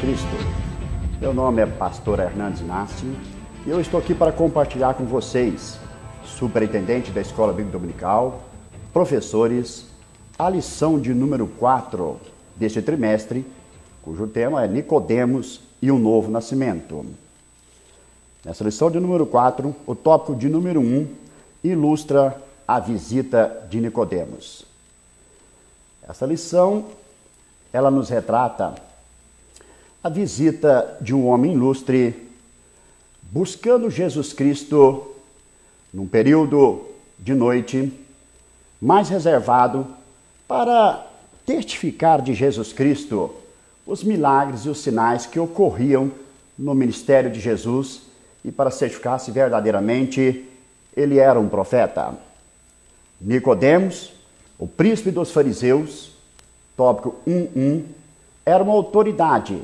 Cristo. Meu nome é Pastor Hernandes Inácio e eu estou aqui para compartilhar com vocês, superintendente da Escola Bíblica Dominical, professores, a lição de número 4 deste trimestre, cujo tema é Nicodemos e o Novo Nascimento. Nessa lição de número 4, o tópico de número 1 ilustra a visita de Nicodemos. Essa lição, ela nos retrata a visita de um homem ilustre buscando Jesus Cristo num período de noite mais reservado para testificar de Jesus Cristo os milagres e os sinais que ocorriam no ministério de Jesus e para certificar se verdadeiramente ele era um profeta. Nicodemos, o príncipe dos fariseus, tópico 1.1, era uma autoridade,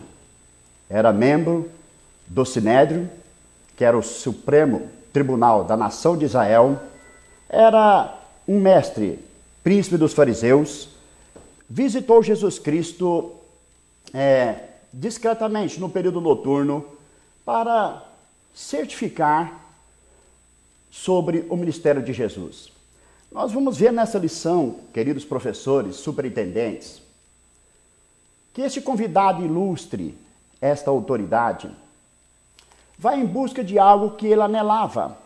era membro do Sinédrio, que era o Supremo Tribunal da Nação de Israel, era um mestre, príncipe dos fariseus, visitou Jesus Cristo discretamente no período noturno para certificar sobre o ministério de Jesus. Nós vamos ver nessa lição, queridos professores, superintendentes, que este convidado ilustre, esta autoridade, vai em busca de algo que ele anelava.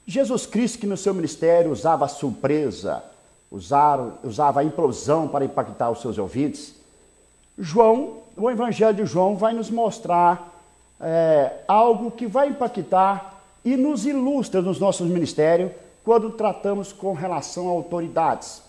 Jesus Cristo, que no seu ministério usava a surpresa, usava a implosão para impactar os seus ouvintes, o Evangelho de João vai nos mostrar algo que vai impactar e nos ilustra nos nossos ministérios quando tratamos com relação a autoridades.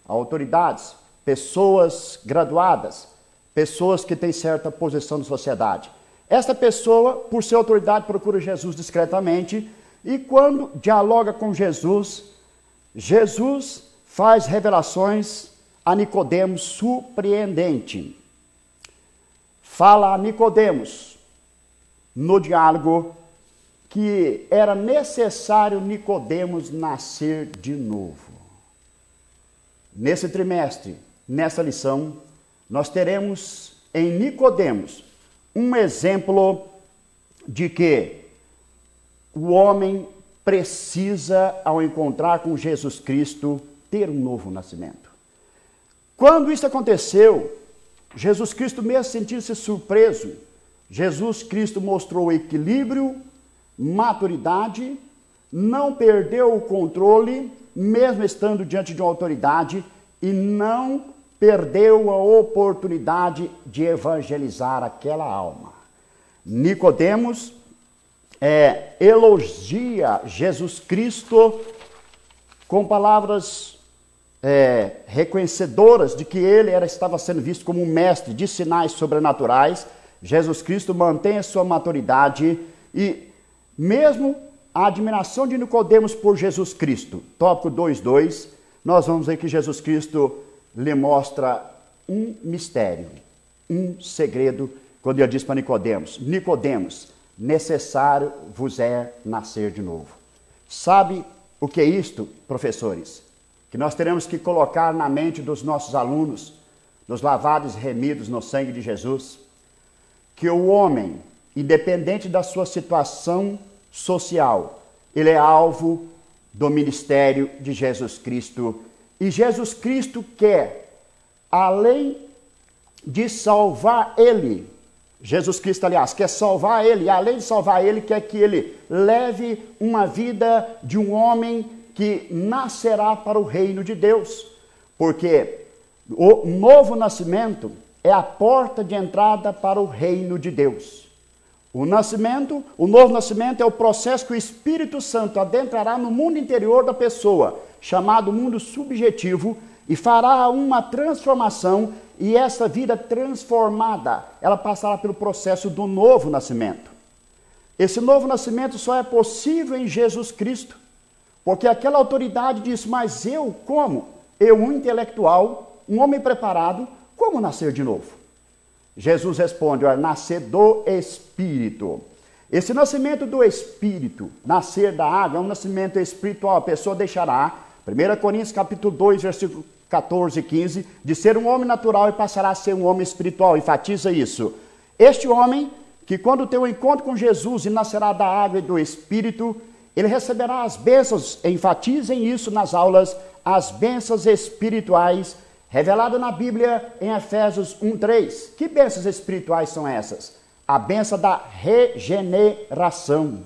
Autoridades, pessoas graduadas, pessoas que têm certa posição na sociedade. Esta pessoa, por ser autoridade, procura Jesus discretamente e quando dialoga com Jesus, Jesus faz revelações a Nicodemos surpreendente. Fala a Nicodemos no diálogo que era necessário Nicodemos nascer de novo. Nesse trimestre, nessa lição, nós teremos em Nicodemos um exemplo de que o homem precisa, ao encontrar com Jesus Cristo, ter um novo nascimento. Quando isso aconteceu, Jesus Cristo, mesmo sentindo-se surpreso, Jesus Cristo mostrou equilíbrio, maturidade, não perdeu o controle, mesmo estando diante de uma autoridade, e não perdeu a oportunidade de evangelizar aquela alma. Nicodemos elogia Jesus Cristo com palavras reconhecedoras de que ele estava sendo visto como um mestre de sinais sobrenaturais. Jesus Cristo mantém a sua maturidade e mesmo a admiração de Nicodemos por Jesus Cristo, tópico 2.2, nós vamos ver que Jesus Cristo lhe mostra um mistério, um segredo, quando ele diz para Nicodemos: Nicodemos, necessário vos é nascer de novo. Sabe o que é isto, professores? Que nós teremos que colocar na mente dos nossos alunos, dos lavados e remidos no sangue de Jesus, que o homem, independente da sua situação social, ele é alvo do ministério de Jesus Cristo. E Jesus Cristo quer, além de salvar ele, Jesus Cristo, aliás, quer salvar ele, e além de salvar ele, quer que ele leve uma vida de um homem que nascerá para o reino de Deus. Porque o novo nascimento é a porta de entrada para o reino de Deus. O novo nascimento é o processo que o Espírito Santo adentrará no mundo interior da pessoa, chamado mundo subjetivo, e fará uma transformação, e essa vida transformada, ela passará pelo processo do novo nascimento. Esse novo nascimento só é possível em Jesus Cristo, porque aquela autoridade disse: mas eu como? Eu, um intelectual, um homem preparado, como nascer de novo? Jesus responde: nascer do Espírito. Esse nascimento do Espírito, nascer da água, é um nascimento espiritual. A pessoa deixará, 1 Coríntios capítulo 2, versículo 14 e 15, de ser um homem natural e passará a ser um homem espiritual. Enfatiza isso. Este homem, que quando tem um encontro com Jesus e nascerá da água e do Espírito, ele receberá as bênçãos, enfatizem isso nas aulas, as bênçãos espirituais, reveladas na Bíblia em Efésios 1:3. Que bênçãos espirituais são essas? A bênção da regeneração.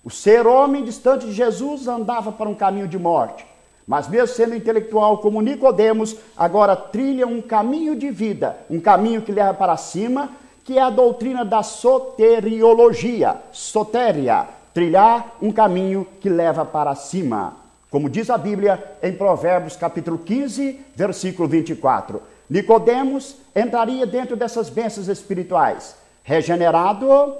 O ser homem distante de Jesus andava para um caminho de morte, mas mesmo sendo intelectual como Nicodemos, agora trilha um caminho de vida, um caminho que leva para cima, que é a doutrina da soteriologia, sotéria, trilhar um caminho que leva para cima. Como diz a Bíblia em Provérbios capítulo 15, versículo 24. Nicodemos entraria dentro dessas bênçãos espirituais. Regenerado,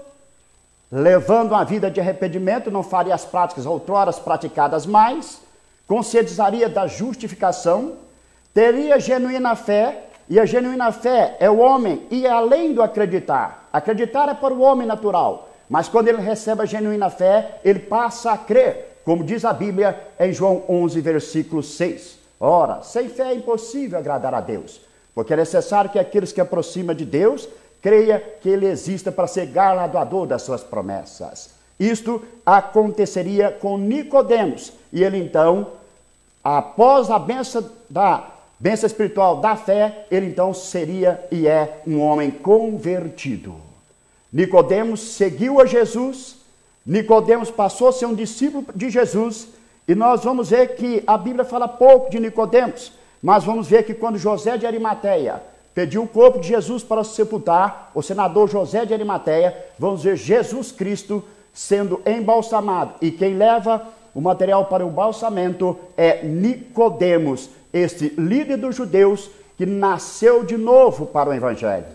levando uma vida de arrependimento, não faria as práticas outroras praticadas mais, conscientizaria da justificação, teria genuína fé, e a genuína fé é o homem ir além do acreditar. Acreditar é para o homem natural, mas quando ele recebe a genuína fé, ele passa a crer, como diz a Bíblia em João 11, versículo 6. Ora, sem fé é impossível agradar a Deus, porque é necessário que aqueles que aproximam de Deus creia que ele exista para ser galardoador das suas promessas. Isto aconteceria com Nicodemos, e ele então, após a bênção espiritual da fé, ele então seria e é um homem convertido. Nicodemos seguiu a Jesus, Nicodemos passou a ser um discípulo de Jesus, e nós vamos ver que a Bíblia fala pouco de Nicodemos, mas vamos ver que quando José de Arimateia pediu o corpo de Jesus para sepultar, o senador José de Arimateia, vamos ver Jesus Cristo sendo embalsamado, e quem leva o material para o balsamento é Nicodemos, este líder dos judeus que nasceu de novo para o Evangelho.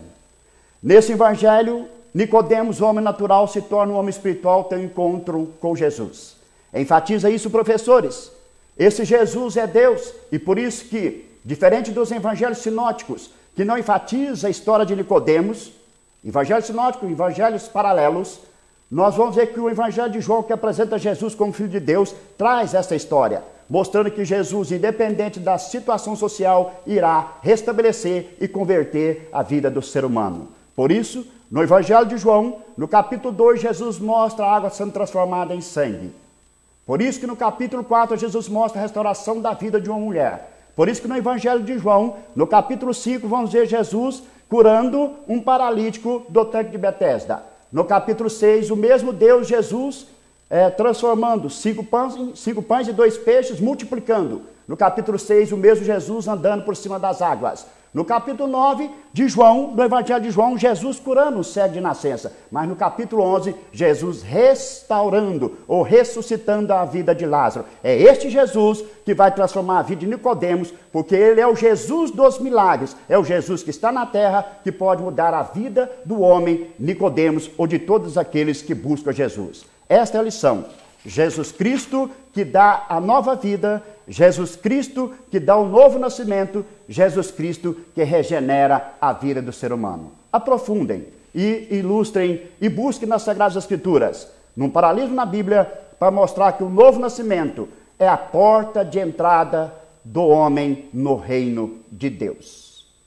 Nesse Evangelho, Nicodemos, homem natural, se torna um homem espiritual, tem um encontro com Jesus. Enfatiza isso, professores. Esse Jesus é Deus, e por isso que, diferente dos evangelhos sinóticos, que não enfatiza a história de Nicodemos, evangelho sinótico, evangelhos paralelos, nós vamos ver que o evangelho de João, que apresenta Jesus como Filho de Deus, traz essa história, mostrando que Jesus, independente da situação social, irá restabelecer e converter a vida do ser humano. Por isso, no Evangelho de João, no capítulo 2, Jesus mostra a água sendo transformada em sangue. Por isso que no capítulo 4, Jesus mostra a restauração da vida de uma mulher. Por isso que no Evangelho de João, no capítulo 5, vamos ver Jesus curando um paralítico do tanque de Betesda. No capítulo 6, o mesmo Deus, Jesus, transformando 5 pães e 2 peixes, multiplicando. No capítulo 6, o mesmo Jesus andando por cima das águas. No capítulo 9 de João, no Evangelho de João, Jesus curando o cego de nascença. Mas no capítulo 11, Jesus restaurando ou ressuscitando a vida de Lázaro. É este Jesus que vai transformar a vida de Nicodemos, porque ele é o Jesus dos milagres. É o Jesus que está na terra, que pode mudar a vida do homem Nicodemos ou de todos aqueles que buscam Jesus. Esta é a lição. Jesus Cristo que dá a nova vida, Jesus Cristo que dá o novo nascimento, Jesus Cristo que regenera a vida do ser humano. Aprofundem e ilustrem e busquem nas Sagradas Escrituras, num paralelismo na Bíblia, para mostrar que o novo nascimento é a porta de entrada do homem no reino de Deus.